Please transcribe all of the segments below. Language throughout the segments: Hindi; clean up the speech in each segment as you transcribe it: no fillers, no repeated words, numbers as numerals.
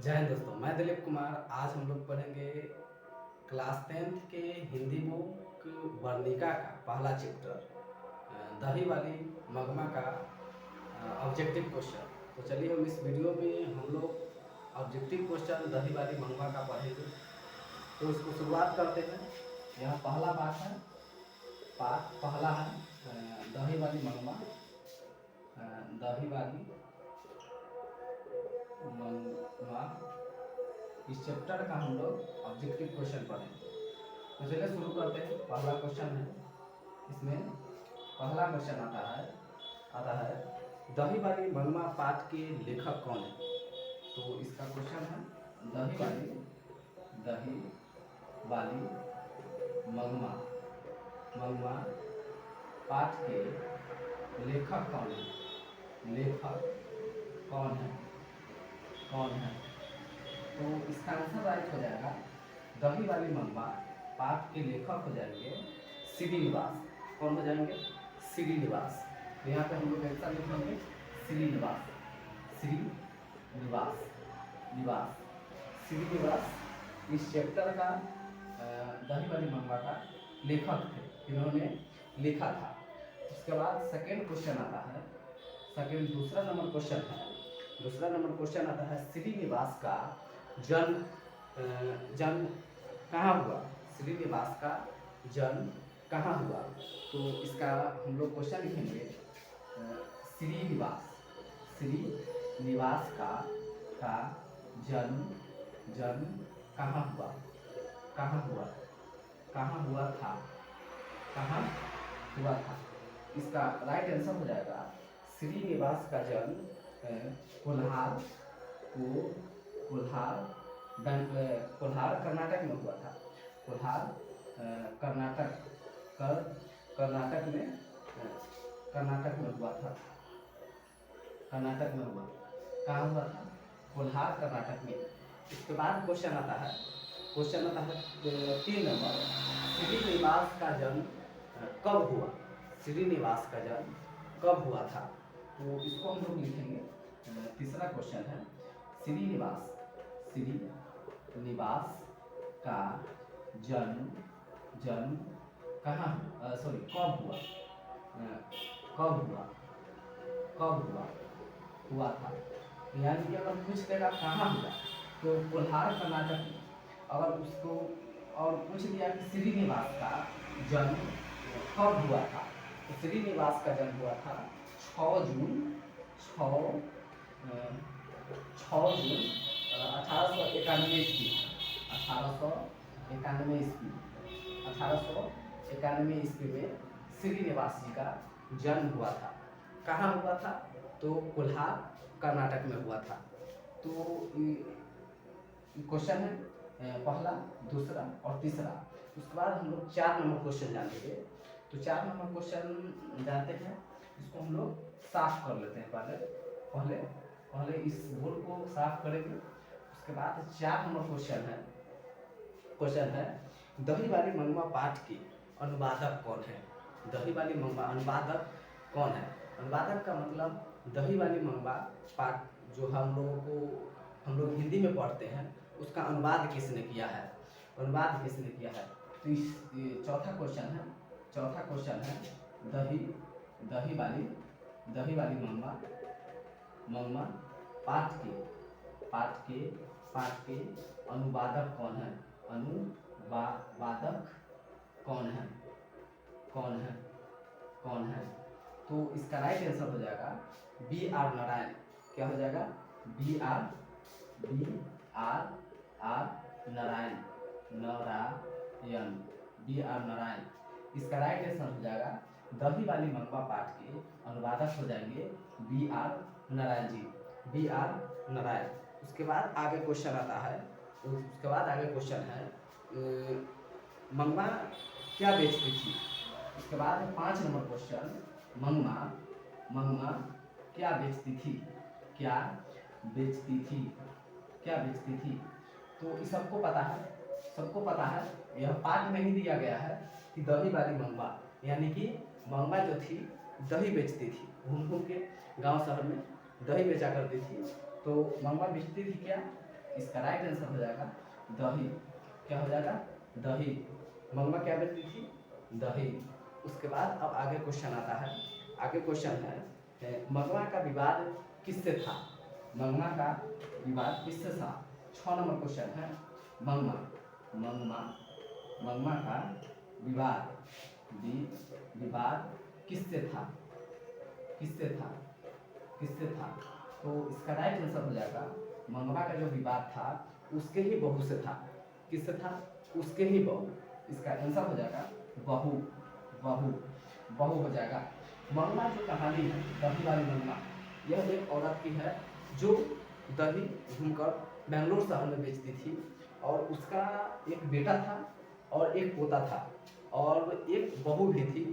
जय हिंद दोस्तों, मैं दिलीप कुमार। आज हम लोग पढ़ेंगे क्लास 10th के हिंदी बुक वर्णिका का पहला चैप्टर दही वाली मगमा का ऑब्जेक्टिव क्वेश्चन। तो चलिए हम इस वीडियो में हम लोग ऑब्जेक्टिव क्वेश्चन दही वाली मगमा का पढ़ेंगे। तो इसको शुरुआत करते हैं। यहाँ पहला पाठ है, पाठ पहला है दही वाली मगमा। दही वाली मगमा, इस चैप्टर का हम लोग ऑब्जेक्टिव क्वेश्चन पढ़ेंगे। तो चलिए शुरू करते हैं। पहला क्वेश्चन है, इसमें पहला क्वेश्चन आता है दही वाली मगमा पाठ के लेखक कौन है। तो इसका क्वेश्चन है दही वाली मगमा मगमा पाठ के लेखक कौन है। लेखक कौन है। तो इसका आंसर राइट हो जाएगा दही वाली मगमा पाठ के लेखक हो जाएंगे श्रीनिवास। कौन हो जाएंगे? श्रीनिवास। तो यहाँ पे हम लोग आंसर लिखेंगे श्रीनिवास। श्रीनिवास इस चैप्टर का दही वाली मगमा का लेखक थे, इन्होंने लिखा था। उसके बाद सेकेंड क्वेश्चन आता है, दूसरा नंबर क्वेश्चन आता है श्रीनिवास का जन्म कहाँ हुआ। श्रीनिवास का जन्म कहाँ हुआ। तो इसका हम लोग क्वेश्चन लिखेंगे श्रीनिवास का जन्म कहाँ हुआ था। इसका राइट आंसर हो जाएगा श्रीनिवास का जन्म कोल्हार कर्नाटक में हुआ था। कर्नाटक में हुआ था। कहाँ हुआ था? कोल्हार कर्नाटक में। इसके बाद क्वेश्चन आता है 3 नंबर, श्रीनिवास का जन्म कब हुआ। श्रीनिवास का जन्म कब हुआ था। तो इसको हम लोग लिखेंगे, तीसरा क्वेश्चन है श्रीनिवास का जन्म कहाँ कब हुआ था। यानी कि अगर पूछ देगा कहाँ हुआ तो कोल्हार कर्नाटक में। अगर उसको और पूछ दिया कि श्रीनिवास का जन्म कब हुआ था, तो श्रीनिवास का जन्म हुआ था 6 जून 1891 ईस्वी। 1891 ईस्वी में श्रीनिवास जी का जन्म हुआ था। कहाँ हुआ था? तो कोल्हार कर्नाटक में हुआ था। तो क्वेश्चन है पहला, दूसरा और तीसरा। उसके बाद हम लोग 4 नंबर क्वेश्चन जानेंगे। तो 4 नंबर क्वेश्चन जानते हैं, इसको हम लोग साफ कर लेते हैं। पहले इस बोर्ड को साफ करेंगे। उसके बाद 4 नंबर क्वेश्चन है दही वाली मगमा पाठ की अनुवादक कौन है। दही वाली मगमा अनुवादक कौन है। अनुवादक का मतलब दही वाली मगमा पाठ जो हम लोग हिंदी में पढ़ते हैं, उसका अनुवाद किसने किया है। तो इस चौथा क्वेश्चन है दही वाली मगमा पाठ के अनुवादक कौन है। अनुवादक कौन है। तो इसका राइट आंसर हो जाएगा B.R. नारायण। क्या हो जाएगा? B.R. नारायण। B.R. नारायण। इसका राइट आंसर हो जाएगा दही वाली मगमा पाठ के अनुवादक हो जाएंगे B.R. नारायण जी। B.R. नारायण। उसके बाद आगे क्वेश्चन है मगमा क्या बेचती थी। उसके बाद 5 नंबर क्वेश्चन, मगमा क्या बेचती थी। तो इस सबको पता है। यह पाठ में ही दिया गया है कि दही वाली मगमा, यानी कि मगमा जो थी दही बेचती थी। घूम के गांव शहर में दही बेचा करती थी। तो मगमा बेचती थी क्या? इसका राइट आंसर हो जाएगा दही। क्या हो जाएगा? दही। मंगमा क्या बेचती थी? दही। उसके बाद अब आगे क्वेश्चन आता है। आगे क्वेश्चन है मंगमा का विवाद किससे था? मंगमा का विवाद किससे था? 6 नंबर क्वेश्चन है। मंगमा मंगमा मंगमा का विवाद विवाद किससे था? किससे था? किससे था? तो इसका राइट आंसर हो जाएगा मंगमा का जो विवाद था उसके ही बहू से था। किससे था? उसके ही बहू। इसका आंसर हो जाएगा बहू। बहू बहू हो जाएगा। मंगमा जो कहानी है दही वाली मंगमा, यह एक औरत की है जो दही घूमकर बेंगलोर शहर में बेचती थी और उसका एक बेटा था और एक पोता था और एक बहू भी थी।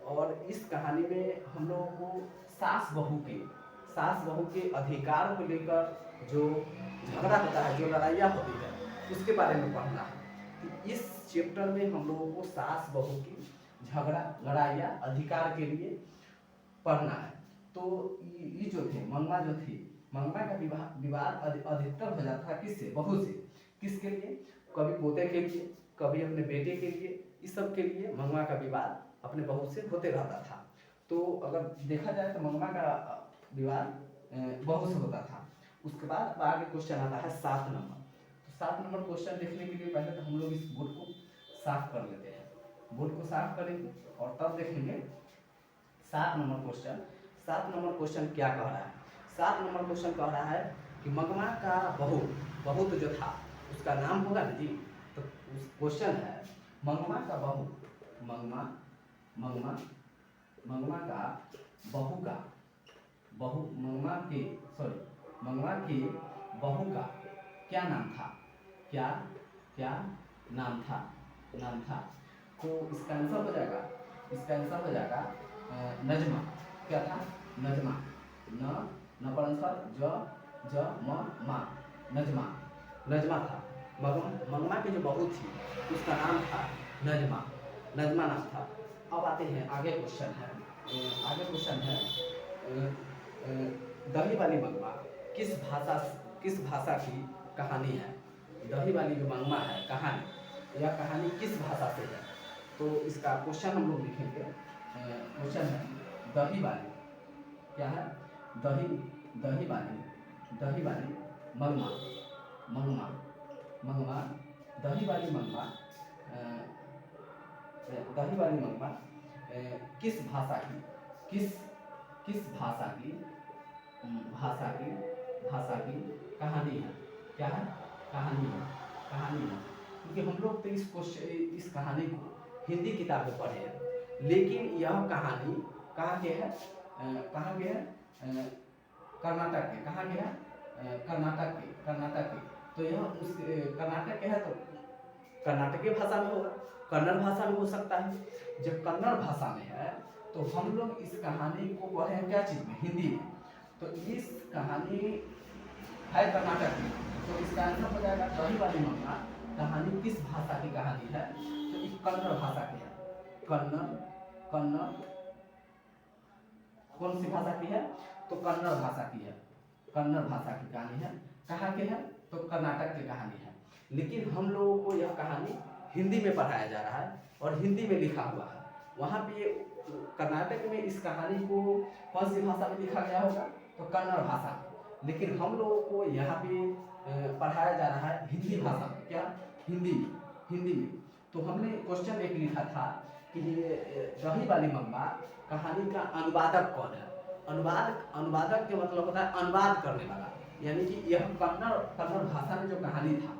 और इस कहानी में हम लोगों को सास बहू के अधिकार को लेकर जो झगड़ा होता है, जो लड़ाइयाँ होती है, उसके बारे में पढ़ना है। तो इस चैप्टर में हम लोगों को सास बहू की झगड़ा, लड़ाइयाँ, अधिकार के लिए पढ़ना है। तो ये जो थे मंगमा जो थी, मंगमा का विवाद अधिकतर हो जाता था किससे? बहू से। किसके लिए? कभी पोते के लिए, कभी अपने बेटे के लिए, इस सब के लिए मंगमा का विवाद अपने बहू से होते रहता था। तो अगर देखा जाए तो मंगमा का विवाद बहू से होता था। उसके बाद आगे क्वेश्चन आता है 7 नंबर। तो 7 नंबर क्वेश्चन देखने के लिए पहले तो हम लोग इस बोर्ड को साफ कर लेते हैं। बोर्ड को साफ करेंगे और तब देखेंगे 7 नंबर क्वेश्चन। 7 नंबर क्वेश्चन क्या कह रहा है? 7 नंबर क्वेश्चन कह रहा है कि मंगमा का बहू तो जो था उसका नाम होगा ना जी। तो उस क्वेश्चन है मंगमा का बहू, मंगमा का मंगमा के बहू का क्या नाम था? क्या नाम था? तो इसका आंसर हो जाएगा नजमा। क्या था? नजमा। न पर आंसर नजमा था। मंगमा की जो बहू थी उसका नाम था नजमा नाम था। अब आते हैं आगे क्वेश्चन है दही वाली मंगमा किस भाषा की कहानी है? दही वाली जो मंगमा है कहानी, यह कहानी किस भाषा से है? तो इसका क्वेश्चन हम लोग लिखेंगे। क्वेश्चन है दही वाली, क्या है? दही वाली मंगमा दही वाली मंगमा किस भाषा की कहानी है? क्या है? कहानी है। क्योंकि हम लोग तो इस कहानी को हिंदी किताब में पढ़े हैं, लेकिन यह कहानी कहाँ के है? कर्नाटक के। कहाँ के है? कर्नाटक के। तो यह उस कर्नाटक के है तो कर्नाटकी भाषा में होगा, कन्नड़ भाषा में हो सकता है। जब कन्नड़ भाषा में है तो हम लोग इस कहानी को पढ़े क्या चीज़ में? हिंदी में। तो इस कहानी है कर्नाटक में, तो इसका आंसर हो जाएगा दही वाली मंगमा कहानी किस भाषा की कहानी है? तो ये कन्नड़ भाषा की है। कन्नड़ कौन सी भाषा की है? तो कन्नड़ भाषा की है। कन्नड़ भाषा की कहानी है। कहाँ के है? तो कर्नाटक की कहानी है। लेकिन हम लोगों को यह कहानी हिंदी में पढ़ाया जा रहा है और हिंदी में लिखा हुआ है। वहाँ पे कर्नाटक में इस कहानी को कौन सी भाषा में लिखा गया होगा? तो कन्नड़ भाषा में। लेकिन हम लोगों को यहाँ पे पढ़ाया जा रहा है हिंदी भाषा में। क्या? हिंदी में। तो हमने क्वेश्चन एक लिखा था कि दही वाली मंगमा कहानी का अनुवादक कौन है? अनुवादक के मतलब होता है अनुवाद करने वाला, यानी कि यह कन्नड़ भाषा में जो कहानी था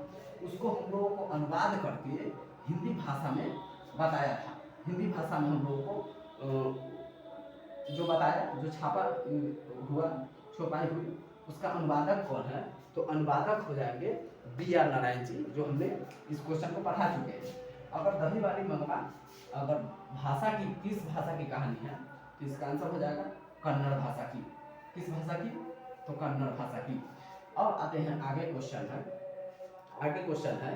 उसको हम लोगों को अनुवाद करके हिंदी भाषा में बताया था। हिंदी भाषा में हम लोगों को जो बताया, जो छापा हुआ, छपाई हुई, उसका अनुवादक कौन है? तो अनुवादक हो जाएंगे B.R. नारायण जी, जो हमने इस क्वेश्चन को पढ़ा चुके हैं। अगर दही वाली मंगमा अगर भाषा की किस भाषा की कहानी है तो इसका आंसर हो जाएगा कन्नड़ भाषा की। किस भाषा की? तो कन्नड़ भाषा की। अब आते हैं आगे क्वेश्चन है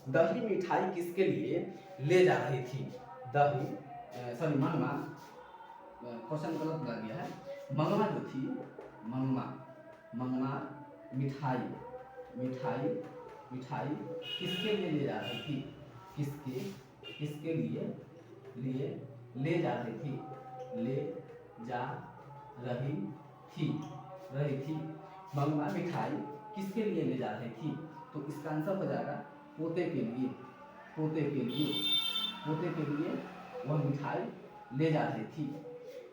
दही मिठाई किसके लिए ले जा रही थी? मंगमा, क्वेश्चन गलत लग गया है। मंगमा जो थी, मंगमा मिठाई मिठाई मिठाई किसके लिए ले जा रही थी, किसके किसके लिए ले जा रही थी, ले जा रही थी। मंगमा मिठाई किसके लिए ले जा रही थी, तो इसका आंसर हो जाएगा पोते के लिए, पोते के लिए, पोते के लिए वह मिठाई ले जा रही थी।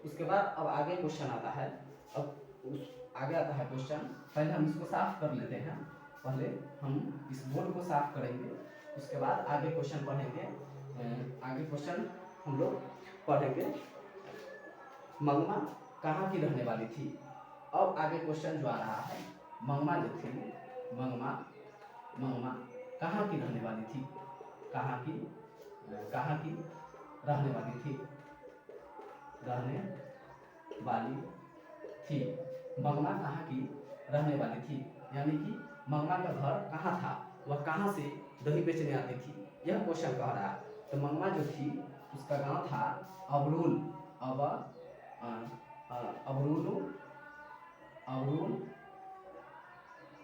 उसके बाद अब आगे क्वेश्चन आता है। अब उस आगे आता है क्वेश्चन, पहले हम इसको साफ कर लेते हैं, पहले हम इस बोर्ड को साफ करेंगे, उसके बाद आगे क्वेश्चन पढ़ेंगे। आगे क्वेश्चन हम लोग पढ़ेंगे। मंगमा कहाँ की रहने वाली थी। अब आगे क्वेश्चन जो आ रहा है, मंगमा जो थी, मंगमा कहाँ की रहने वाली थी, कहाँ की रहने वाली थी, मंगमा कहाँ की रहने वाली थी, यानी कि मंगमा का घर कहाँ था, वह कहाँ से दही बेचने आती थी, यह क्वेश्चन कह रहा है। तो मंगमा जो थी उसका गांव था अबरूल,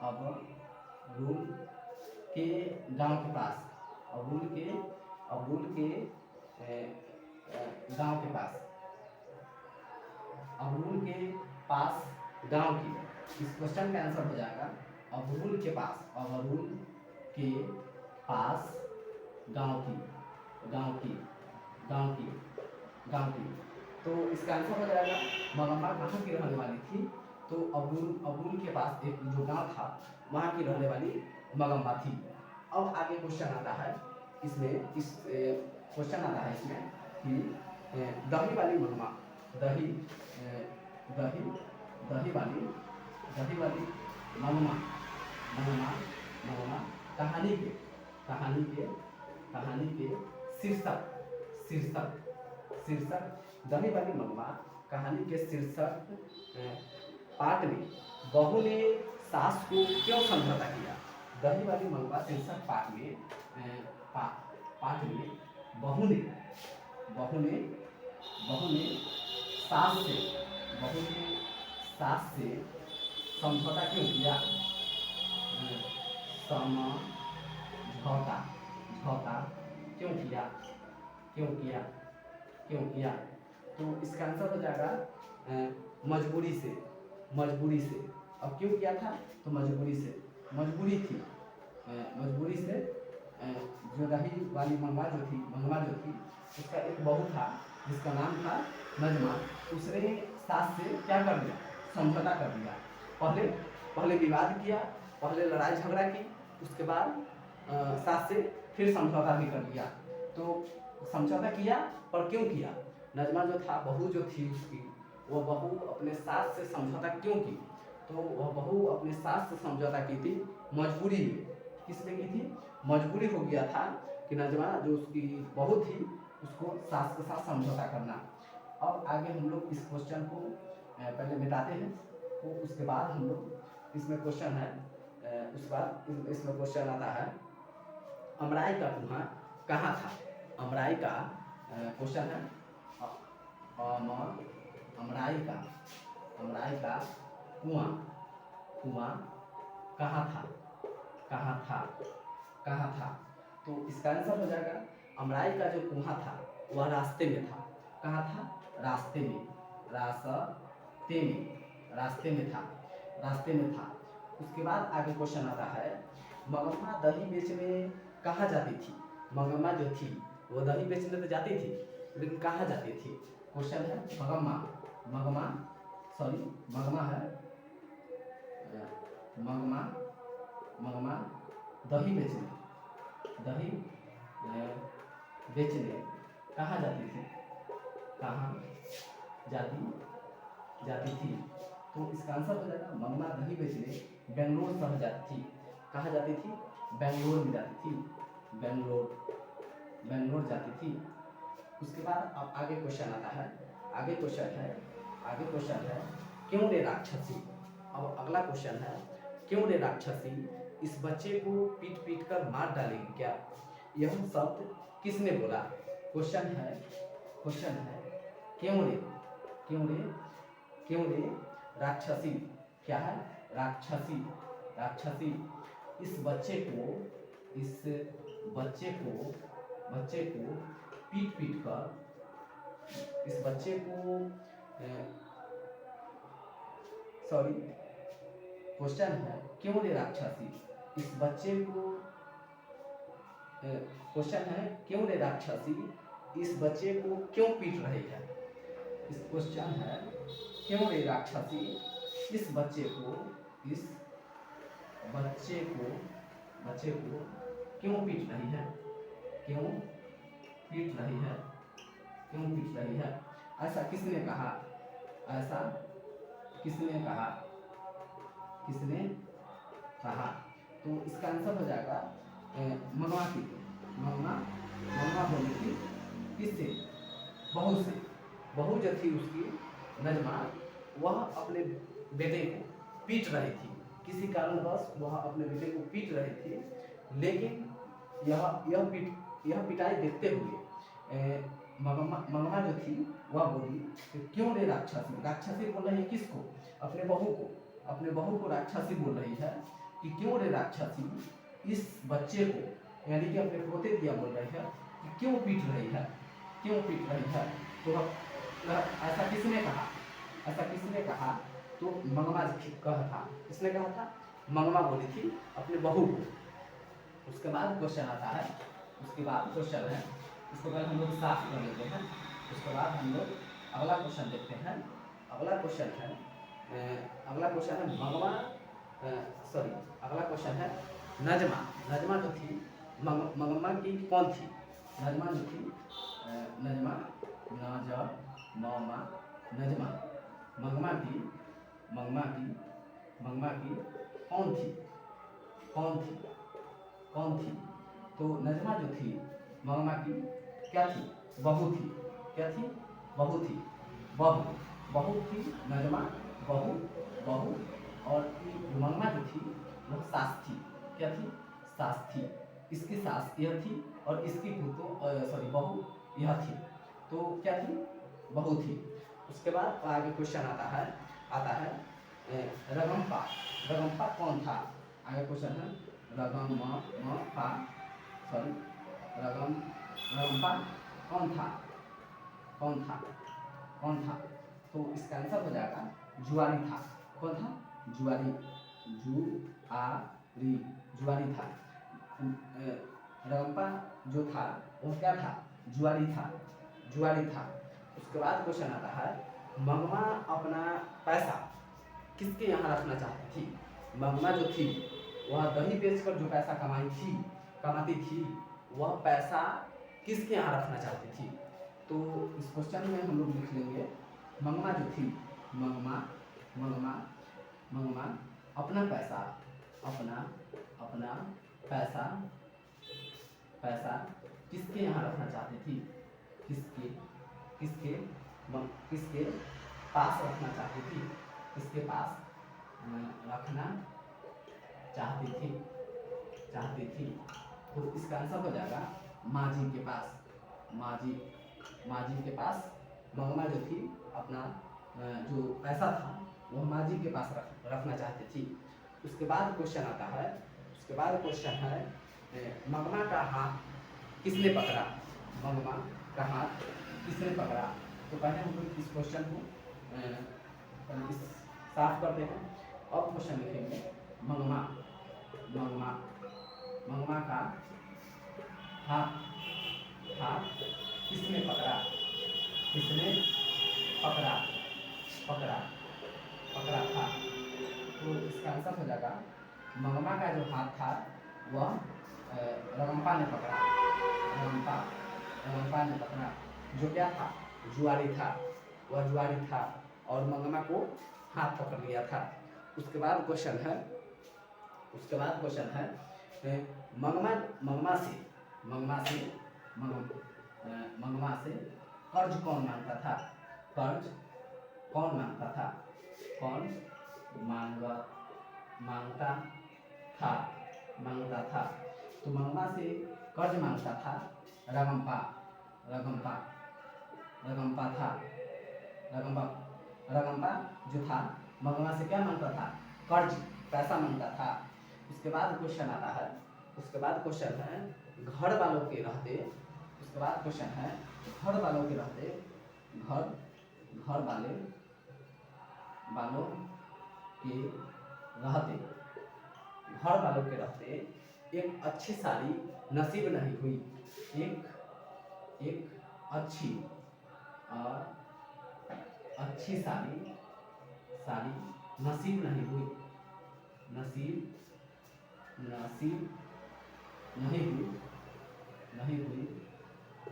अबरूल के गांव के पास, अबरूल के गांव के पास, अबरूल के पास गांव की। इस क्वेश्चन का आंसर हो जाएगा अबरूल के पास, अबरूल के पास गांव की, गांव की, गांव की, गांव की। तो इसका आंसर हो जाएगा मंगमा कहाँ की रहने वाली थी, तो अबरूल के पास एक जो गांव था वहाँ की रहने वाली मंगमा थी। अब आगे क्वेश्चन आता है, इसमें इस क्वेश्चन आता है इसमें कि दही वाली मंगमा, दही वाली मंगमा कहानी के शीर्षक दही वाली मंगमा कहानी के शीर्षक पाठ में बहू ने सास को क्यों समझौता किया। दही वाली मंगमा शीर्षक पाठ में बहू ने सास से समझौता क्यों किया, समझौता क्यों किया। तो इसका आंसर हो जाएगा मजबूरी से। अब क्यों किया था, तो मजबूरी थी, जो दही वाली मंगमा जो थी उसका एक बहू था जिसका नाम था नजमा, उसने सास से क्या कर दिया, समझौता कर दिया। पहले विवाद किया, पहले लड़ाई झगड़ा की, उसके बाद सास से फिर समझौता भी कर लिया। तो समझौता किया, पर क्यों किया, नजमा जो था, बहू जो थी उसकी, वह बहू अपने सास से समझौता क्यों की, तो वह बहू अपने सास से समझौता की थी मजबूरी में। किस लिए की थी, मजबूरी हो गया था कि नजमा जो उसकी बहू थी उसको सास के साथ समझौता करना। अब आगे हम लोग इस क्वेश्चन को पहले मिटाते हैं, तो उसके बाद हम लोग इसमें क्वेश्चन है, उसके बाद इसमें क्वेश्चन आता है अमराई का कुआं कहाँ था। अमराई का क्वेश्चन है, अमराई का कुआं कहाँ था। तो इसका आंसर हो जाएगा अमराई का जो कुआं था वह रास्ते में था। कहाँ था, रास्ते में था। उसके बाद आगे क्वेश्चन आता है मंगमा दही बेचने कहाँ जाती थी। मंगमा जो थी वो दही बेचने तो जाती थी, लेकिन कहाँ जाती थी। क्वेश्चन है मंगमा दही बेचने कहाँ जाती थी, जाती थी। तो इसका आंसर हो जाएगा मंगमा दही बेचने बेंगलोर शहर जाती थी। कहाँ जाती थी, बेंगलोर में जाती थी, बेंगलोर जाती थी। उसके बाद अब आगे क्वेश्चन आता है, आगे क्वेश्चन है क्यों रे राक्षसी। अब अगला क्वेश्चन है क्यों रे राक्षसी, इस बच्चे को पीट कर मार डालेगी क्या। यह शब्द किसने बोला। क्वेश्चन है क्यों रे राक्षसी, क्या है, राक्षसी इस बच्चे को पीट पीट कर इस बच्चे को सॉरी क्वेश्चन है क्यों रे राक्षसी इस बच्चे को क्वेश्चन है क्यों रे राक्षसी इस बच्चे को क्यों पीट रही है। इस क्वेश्चन है क्यों रे राक्षसी इस बच्चे को क्यों पीट रही है क्यों पीट रही है क्यों पीट रही है। ऐसा किसने कहा ऐसा किसने कहा तो इसका आंसर हो जाएगा मंगवा की मंगवा बोली थी किससे बहू जो थी उसकी नजमा वह अपने बेटे को पीट रही थी किसी कारणवश वह अपने बेटे को पीट रही थी लेकिन यह पिटाई देखते हुए मंगमा जो थी वह बोली कि क्यों रे राक्षसी बोल रही है किसको अपने बहू को राक्षसी बोल रही है कि क्यों रे राक्षसी इस बच्चे को यानी कि अपने पोते दिया बोल रही है कि क्यों पीट रही है तो ऐसा किसने कहा तो मंगमा कहा था किसने कहा था मंगमा बोली थी अपने बहू को। उसके बाद क्वेश्चन आता है इसको पहले हम लोग साफ कर लेते हैं उसके बाद हम लोग अगला क्वेश्चन देखते हैं। अगला क्वेश्चन है मंगमा अगला क्वेश्चन है नजमा जो थी मंगमा की कौन थी नजमा जो थी नजमा मंगमा की कौन थी तो नजमा जो थी मंगमा की क्या थी बहू थी बहू थी नजमा बहू और मंगमा जो थी वो सास थी क्या थी सास थी इसकी सास यह थी और इसकी बहू यह थी तो क्या थी बहू थी। उसके बाद आगे क्वेश्चन आता है रगम्पा कौन था। आगे क्वेश्चन है रगम्पा कौन था तो इसका आंसर हो जाएगा जुआरी था। कौन था जुआरी था। रगम्पा जो था वो क्या था जुआरी था। उसके बाद क्वेश्चन आता है मंगमा अपना पैसा किसके यहाँ रखना चाहती थी। मंगमा जो थी वह दही बेचकर जो पैसा कमाती थी वह पैसा किसके यहाँ रखना चाहती थी। तो इस क्वेश्चन में हम लोग लिख लेंगे मंगमा जो थी मंगमा अपना पैसा किसके यहाँ रखना चाहती थी किसके पास रखना चाहती थी किसके पास रखना चाहती थी तो इसका आंसर हो जाएगा माजी के पास मंगमा जो थी अपना जो पैसा था वह माजी के पास रखना चाहती थी। उसके बाद क्वेश्चन है मंगमा का हाथ किसने पकड़ा। मंगमा का हाथ किसने पकड़ा तो पहले हम लोग इस क्वेश्चन को साफ करते हैं। अब क्वेश्चन लिखेंगे मंगमा का हाथ किसने पकड़ा था तो इसका आंसर हो जाएगा मंगमा का जो हाथ था वह रगम्पा ने पकड़ा जो क्या था जुआरी था और मंगमा को हाथ पकड़ लिया था। उसके बाद क्वेश्चन है मंगमा से कर्ज कौन मांगता था। मांगता था तो मंगमा से कर्ज मांगता था रगम्पा जो था मंगमा से क्या मांगता था कर्ज पैसा मांगता था। उसके बाद क्वेश्चन आता है, उसके बाद क्वेश्चन है घर वालों के रहते, उसके बाद क्वेश्चन है घर वालों के रहते, घर घर वाले वालों के रहते, घर वालों के रहते एक अच्छी साड़ी नसीब नहीं हुई, एक एक अच्छी अच्छी साड़ी साड़ी नसीब नहीं हुई, नसीब नसीब नहीं हुई, नहीं हुई,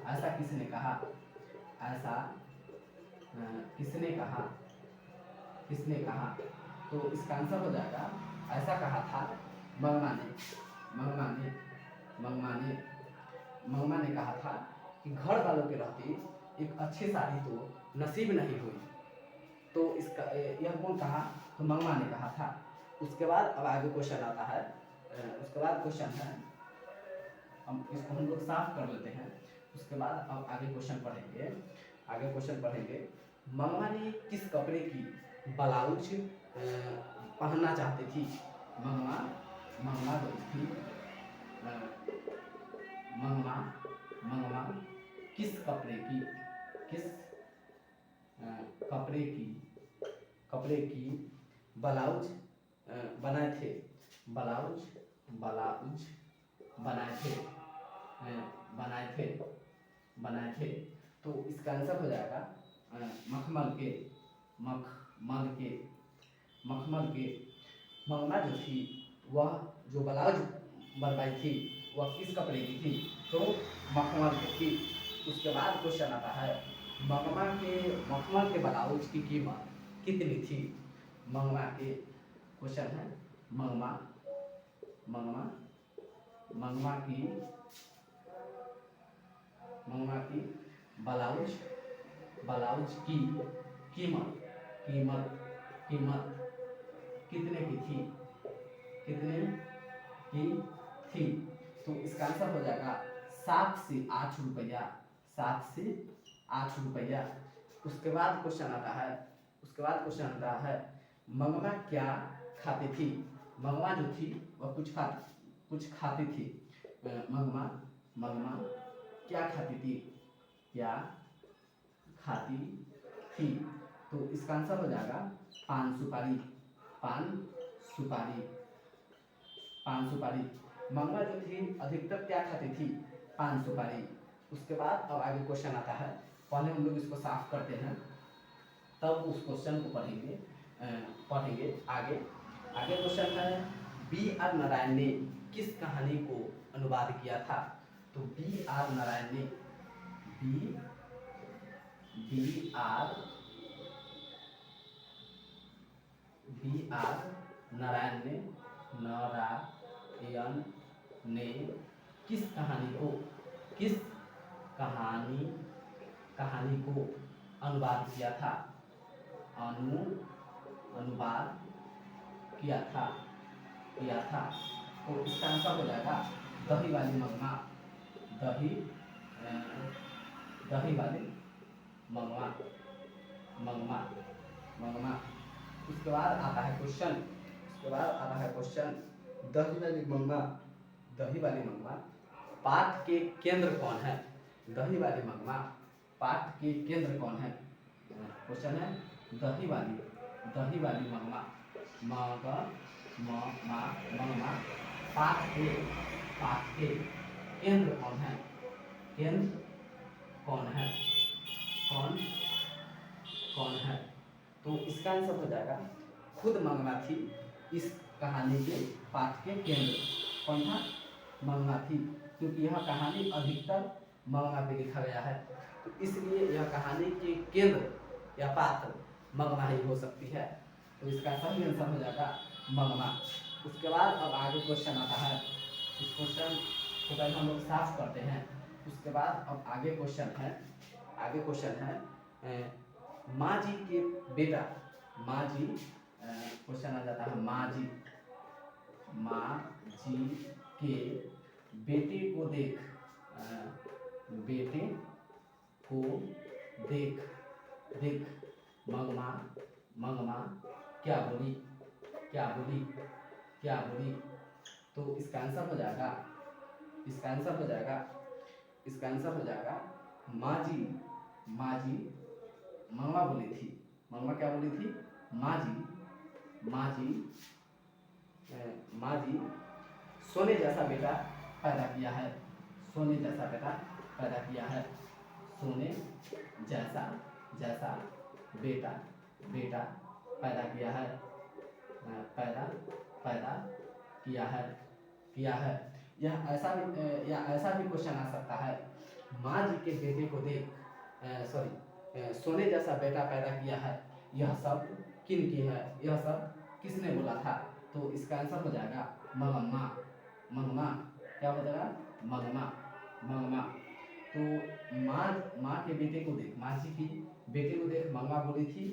ऐसा किसने कहा, ऐसा किसने कहा, किसने कहा। तो इसका आंसर हो जाएगा ऐसा कहा था मंगमा ने, मंगमा ने, मंगमा ने, मंगमा ने कहा था कि घर वालों के रहते एक अच्छी साड़ी तो नसीब नहीं हुई। तो इसका यह कौन कहा, तो मंगमा ने कहा था। उसके बाद अब आगे क्वेश्चन आता है, उसके बाद क्वेश्चन है, हम इसको हम लोग साफ कर लेते हैं। उसके बाद अब आगे क्वेश्चन पढ़ेंगे, आगे क्वेश्चन पढ़ेंगे। मंगमा ने किस कपड़े की ब्लाउज पहनना चाहती थी, मंगमा मंगमा जो थी, मंगमा मंगमा किस कपड़े की, किस कपड़े की ब्लाउज बनाए थे, ब्लाउज ब्लाउज बनाए थे, बनाए थे, बनाए थे। तो इसका आंसर हो जाएगा मखमल के, मखमल के, मखमल के। मंगमा जो थी वह जो ब्लाउज बनवाई थी वह किस कपड़े की थी, तो मखमल की थी। उसके बाद क्वेश्चन आता है मंगमा के मखमल के ब्लाउज की कीमत कितनी थी, मंगमा के, क्वेश्चन है मंगमा मंगमा मंगमा की ब्लाउज ब्लाउज की कीमत कीमत कीमत कितने की थी, कितने की थी। तो इसका आंसर हो जाएगा 7 से 8 रुपया, 7 से 8 रुपया। उसके बाद क्वेश्चन आता है, उसके बाद क्वेश्चन आता है मंगमा क्या खाती थी, मंगमा जो थी वह कुछ खाती थी, मंगमा मंगमा क्या खाती थी, क्या खाती थी। तो इसका आंसर हो जाएगा पान सुपारी, पान सुपारी, पान सुपारी। मंगमा जो थी अधिकतर क्या खाती थी, पान सुपारी। उसके बाद अब आगे क्वेश्चन आता है, पहले हम लोग इसको साफ करते हैं तब उस क्वेश्चन को पढ़ेंगे, पढ़ेंगे आगे। आगे क्वेश्चन है बी आर नारायण ने किस कहानी को अनुवाद किया था, तो बी आर नारायण ने, बी आर नारायण ने, नारायण ने किस कहानी को, किस कहानी को अनुवाद किया था, अनुवाद किया था। तो इसका आंसर हो जाएगा दही वाली मंगमा, दही दही वाली मंगमा, मंगमा मंगमा। उसके बाद आता है क्वेश्चन, उसके बाद आता है क्वेश्चन दही वाली मंगमा, दही वाली मंगमा पाठ के केंद्र कौन है, दही वाली मंगमा पाठ के केंद्र कौन है। क्वेश्चन है दही वाली मंगमा, मंगमा पाठ के केंद्र कौन है, केंद्र कौन है, कौन है। तो इसका आंसर हो जाएगा खुद मंगमा थी इस कहानी के पाठ के केंद्र। कौन था, मंगमा थी, क्योंकि यह कहानी अधिकतर मंगमा पे लिखा गया है, तो इसलिए यह कहानी के केंद्र या पात्र मंगमा ही हो सकती है। तो इसका सही आंसर हो जाएगा मंगमा। उसके बाद अब आगे क्वेश्चन आता है, इस क्वेश्चन को पहले हम लोग साफ करते हैं। उसके बाद अब आगे क्वेश्चन है, आगे क्वेश्चन है माँ जी के बेटा, माँ जी, क्वेश्चन आ जाता है माँ जी के बेटे को देख, बेटे को देख मंगमा क्या बोली, क्या बोली, क्या बोली। तो इसका आंसर हो जाएगा, इसका आंसर हो जाएगा, इसका आंसर हो जाएगा माँ जी, माँ जी मंगमा बोली थी, मंगमा क्या बोली थी, माँ जी, माँ जी, माँ जी सोने जैसा बेटा पैदा किया है, सोने जैसा बेटा पैदा किया है, सोने जैसा, जैसा बेटा, बेटा पैदा किया है, पैदा, पैदा किया है, किया है। यह ऐसा भी, या ऐसा भी क्वेश्चन आ सकता है, माँ जी के बेटे को देख, सॉरी, सोने जैसा बेटा पैदा किया है, यह सब किन की है, यह सब किसने बोला था। तो इसका आंसर हो जाएगा मगम्मा, मगमा, क्या हो जाएगा, मगमा, मगमा। तो माँ के बेटे को देख, माँ जी की बेटे को देख मगमा बोली थी,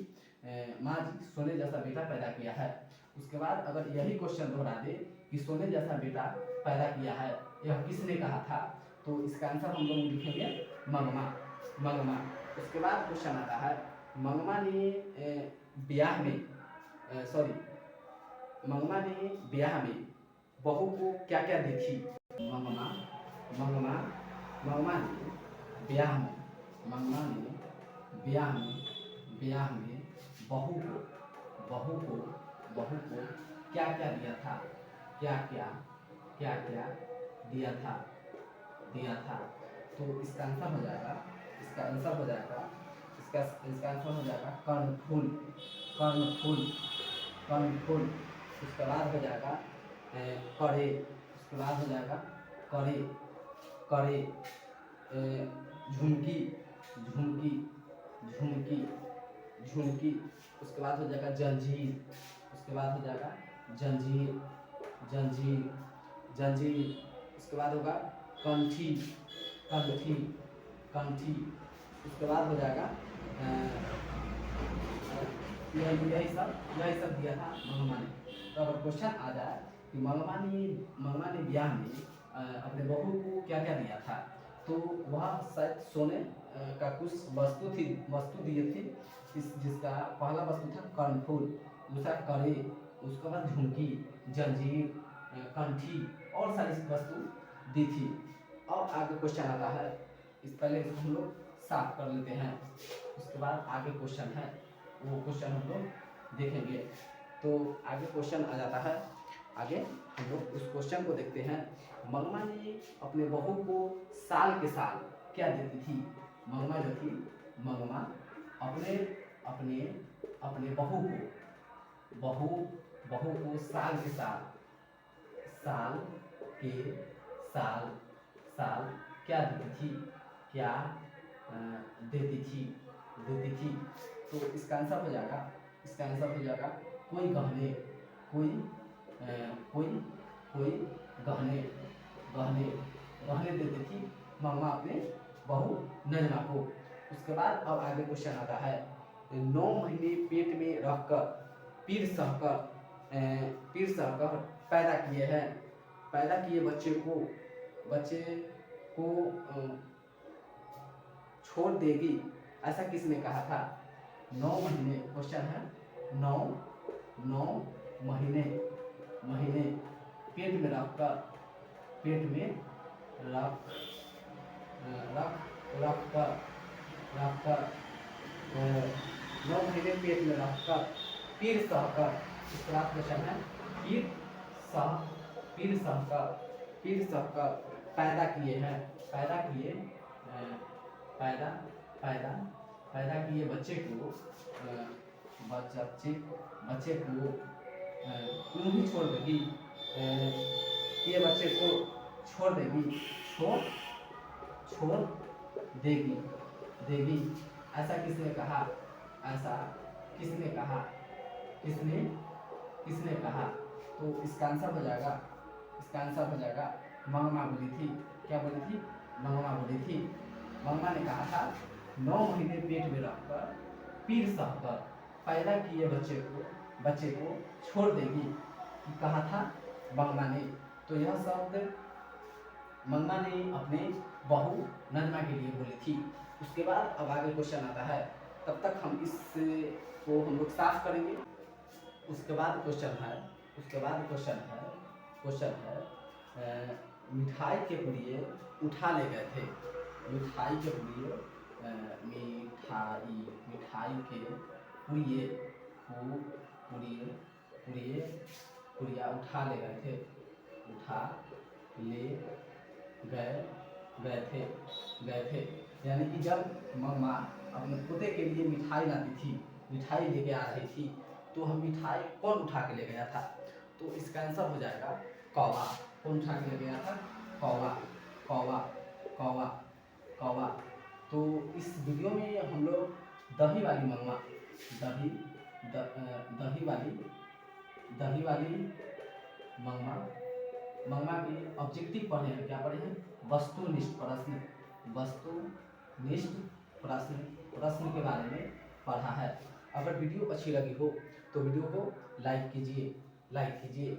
माँ जी सोने जैसा बेटा पैदा किया है। उसके बाद अगर यही क्वेश्चन दोहरा दे कि सोने जैसा बेटा पैदा किया है, यह किसने कहा था, तो इसका आंसर हम लोग लिखेंगे मगमा, मगमा। उसके बाद क्वेश्चन आता है, मगमा ने ब्याह में, सॉरी, मंगमा ने ब्याह में बहू को क्या क्या दी थी, मंगमा, मंगमा, मंगमा ने ब्याह में, मंगमा ने ब्याह में, ब्याह में बहू को, बहू को, बहू को क्या क्या दिया था, क्या क्या, क्या क्या दिया था, दिया था। तो इसका आंसर हो जाएगा, इसका आंसर हो जाएगा, इसका आंसर हो जाएगा कर्णफूल, कर्णफूल, कर्णफूल। उसके बाद हो जाएगा करे, उसके बाद हो जाएगा करे, करे, झुमकी, झुमकी, झुमकी, झुमकी। उसके बाद हो जाएगा जंजीर, उसके बाद हो जाएगा जंजीर, जंजीर, जंजीर। उसके बाद होगा कंठी, कंठी, कंठी। उसके बाद हो जाएगा यही सब दिया था मंगमा ने। तो अगर क्वेश्चन आ जाए कि मंगमा ने ब्याह में अपने बहू को क्या क्या दिया था, तो वह शायद सोने का कुछ वस्तु दिए थे, जिसका पहला वस्तु था कर्णफूल, दूसरा करे, उसके बाद झुमकी, जंजीर, कंठी और सारी वस्तु दी थी। और आगे क्वेश्चन आता है, इस पहले इसको हम लोग साफ कर लेते हैं, उसके बाद आगे क्वेश्चन है वो क्वेश्चन हम लोग देखेंगे। तो आगे क्वेश्चन आ जाता है, आगे हम लोग उस क्वेश्चन को देखते हैं। मंगमा ने अपने बहू को साल के साल क्या देती थी, मंगमा जो थी, मंगमा अपने अपने अपने बहू को, बहू को साल के साल, साल के साल, साल क्या देती थी, क्या देती थी, देती थी। तो इसका आंसर हो जाएगा, इसका आंसर हो जाएगा कोई गहने, कोई कोई कोई गहने, गहने, गहने देती थी मंगमा अपने बहू नजमा को। उसके बाद अब आगे क्वेश्चन आता है, 9 महीने पेट में रखकर पीर सहकर पैदा किए हैं, पैदा किए बच्चे को छोड़ देगी, ऐसा किसने कहा था। 9 महीने, क्वेश्चन है 9 महीने, महीने पेट में रखकर, पेट में रख रखकर, 9 महीने पेट में रखकर पीर सहकर, इसके बाद क्वेश्चन है पीर सहकर पैदा किए हैं, पैदा किए, पैदा पैदा पैदा किए बच्चे को, बच्चे को क्यों ही छोड़ देगी, ये बच्चे को छोड़ देगी, छोड़ देगी, देगी, ऐसा किसने कहा, ऐसा किसने कहा, किसने कहा। तो इसका आंसर हो जाएगा, इसका आंसर हो जाएगा मंगमा बोली थी, क्या बोली थी, मंगमा बोली थी। मंगमा ने कहा था 9 महीने पेट में रखकर पीर सहकर पैदा किए बच्चे को छोड़ देगी, कहा था मंगमा ने। तो यह शब्द मंगमा ने अपने बहू नजमा के लिए बोली थी। उसके बाद अब आगे क्वेश्चन आता है, तब तक हम इसको हम लोग साफ करेंगे। उसके बाद क्वेश्चन है, उसके बाद क्वेश्चन है क्वेश्चन है, मिठाई के पुड़िए उठा ले गए थे। मिठाई के पुड़िए मिठाई मिठाई के पुड़िए पुड़िए पुड़िए पुड़िया उठा ले गए थे। उठा ले गए गए थे। यानी कि जब मम्मा अपने पोते के लिए मिठाई लाती थी, मिठाई लेके आ रही थी, तो हम मिठाई कौन उठा के ले गया था? तो इसका आंसर हो जाएगा कौवा। कौन उठा के ले गया था? कौवा कौवा कौवा कौवा। तो इस वीडियो में हम लोग दही वाली मम्मा दही दही वाली मम्मा मम्मा के ऑब्जेक्टिव पढ़े हैं। क्या पढ़े हैं? वस्तुनिष्ठ प्रश्न। वस्तुनिष्ठ प्रश्न के बारे में पढ़ा है। अगर वीडियो अच्छी लगी हो तो वीडियो को लाइक कीजिए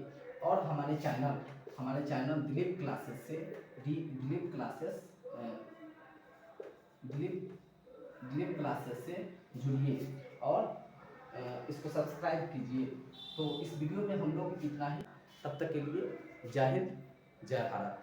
और हमारे चैनल दिलीप क्लासेस से जुड़िए और इसको सब्सक्राइब कीजिए। तो इस वीडियो में हम लोग इतना ही। तब तक के लिए जय हिंद, जय भारत।